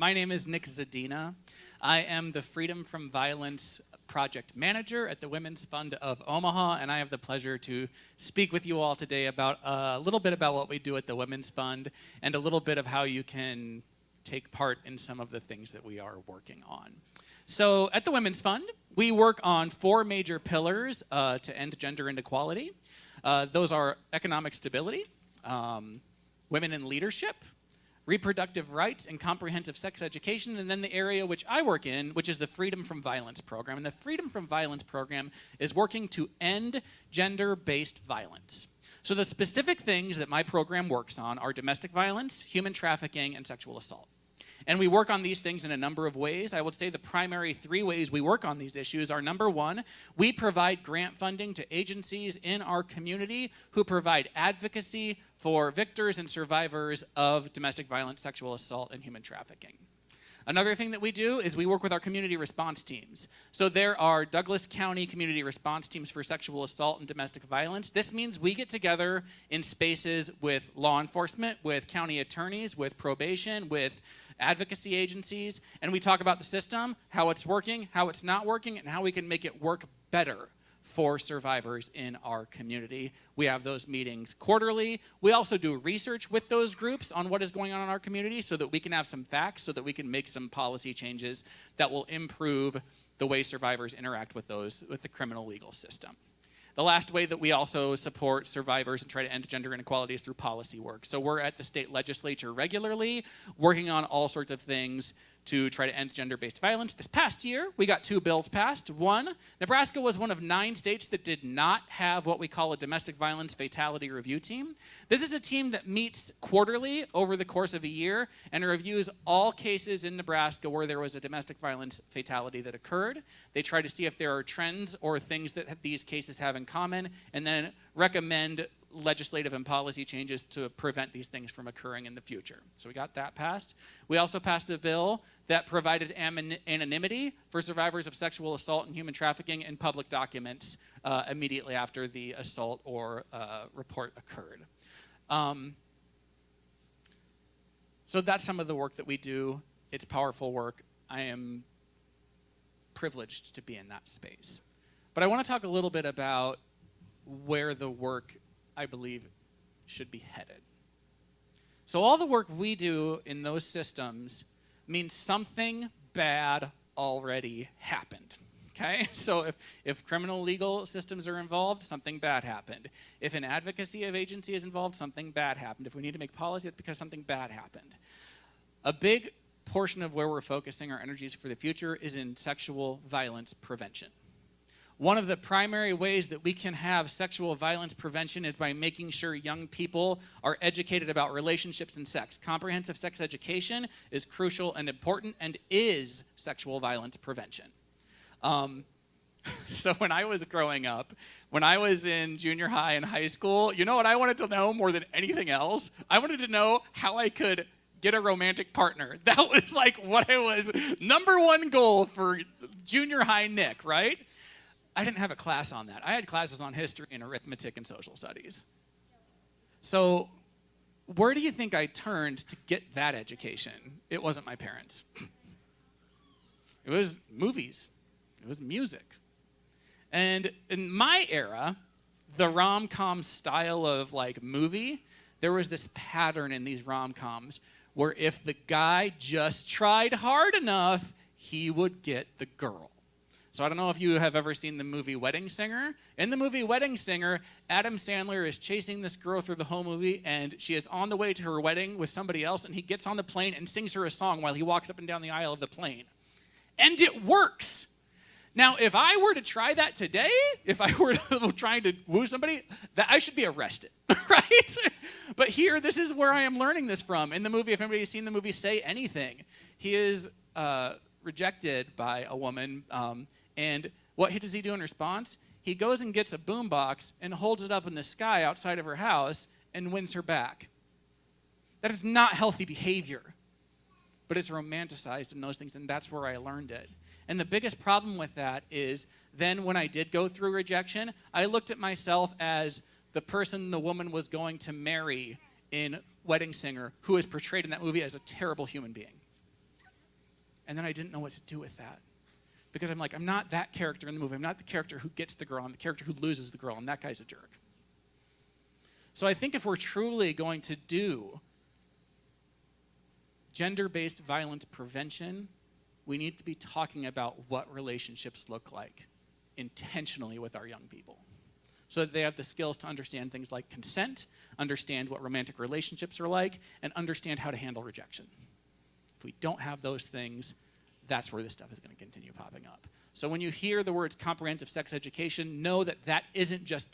My name is Nick Zadina. I am the Freedom from Violence Project Manager at the Women's Fund of Omaha, and I have the pleasure to speak with you all today about a little bit about what we do at the Women's Fund and a little bit of how you can take part in some of the things that we are working on. So at the Women's Fund, we work on 4 major pillars to end gender inequality. Those are economic stability, women in leadership, reproductive rights and comprehensive sex education, and then the area which I work in, which is the Freedom from Violence program. And the Freedom from Violence program is working to end gender-based violence. So the specific things that my program works on are domestic violence, human trafficking, and sexual assault. And we work on these things in a number of ways. I would say the primary 3 ways we work on these issues are, number 1, we provide grant funding to agencies in our community who provide advocacy for victims and survivors of domestic violence, sexual assault, and human trafficking. Another thing that we do is we work with our community response teams. So there are Douglas County community response teams for sexual assault and domestic violence. This means we get together in spaces with law enforcement, with county attorneys, with probation, with advocacy agencies, and we talk about the system, how it's working, how it's not working, and how we can make it work better for survivors in our community. We have those meetings quarterly. We also do research with those groups on what is going on in our community so that we can have some facts, so that we can make some policy changes that will improve the way survivors interact with the criminal legal system. The last way that we also support survivors and try to end gender inequality is through policy work. So we're at the state legislature regularly, working on all sorts of things to try to end gender-based violence. This past year, we got 2 bills passed. One, Nebraska was one of 9 states that did not have what we call a domestic violence fatality review team. This is a team that meets quarterly over the course of a year and reviews all cases in Nebraska where there was a domestic violence fatality that occurred. They try to see if there are trends or things that these cases have in common, and then recommend legislative and policy changes to prevent these things from occurring in the future. So we got that passed. We also passed a bill that provided anonymity for survivors of sexual assault and human trafficking in public documents immediately after the assault or report occurred. So that's some of the work that we do. It's powerful work. I am privileged to be in that space. But I want to talk a little bit about where the work, I believe, should be headed. So all the work we do in those systems means something bad already happened, okay? So if criminal legal systems are involved, something bad happened. If an advocacy of agency is involved, something bad happened. If we need to make policy, it's because something bad happened. A big portion of where we're focusing our energies for the future is in sexual violence prevention. One of the primary ways that we can have sexual violence prevention is by making sure young people are educated about relationships and sex. Comprehensive sex education is crucial and important and is sexual violence prevention. So when I was growing up, when I was in junior high and high school, you know what I wanted to know more than anything else? I wanted to know how I could get a romantic partner. That was like what I was, number 1 goal for junior high Nick, right? I didn't have a class on that. I had classes on history and arithmetic and social studies. So where do you think I turned to get that education? It wasn't my parents. It was movies. It was music. And in my era, the rom-com style of like movie, there was this pattern in these rom-coms where if the guy just tried hard enough, he would get the girl. So I don't know if you have ever seen the movie Wedding Singer. In the movie Wedding Singer, Adam Sandler is chasing this girl through the whole movie, and she is on the way to her wedding with somebody else, and he gets on the plane and sings her a song while he walks up and down the aisle of the plane. And it works. Now, if I were to try that today, if I were trying to woo somebody, that I should be arrested, right? But here, this is where I am learning this from. In the movie, if anybody's seen the movie Say Anything, he is rejected by a woman, and what does he do in response? He goes and gets a boombox and holds it up in the sky outside of her house and wins her back. That is not healthy behavior, but it's romanticized in those things, and that's where I learned it. And the biggest problem with that is then when I did go through rejection, I looked at myself as the person the woman was going to marry in Wedding Singer, who is portrayed in that movie as a terrible human being. And then I didn't know what to do with that. Because I'm like, I'm not that character in the movie. I'm not the character who gets the girl. I'm the character who loses the girl, and that guy's a jerk. So I think if we're truly going to do gender-based violence prevention, we need to be talking about what relationships look like intentionally with our young people, so that they have the skills to understand things like consent, understand what romantic relationships are like, and understand how to handle rejection. If we don't have those things, that's where this stuff is going to continue popping up. So when you hear the words comprehensive sex education, know that that isn't just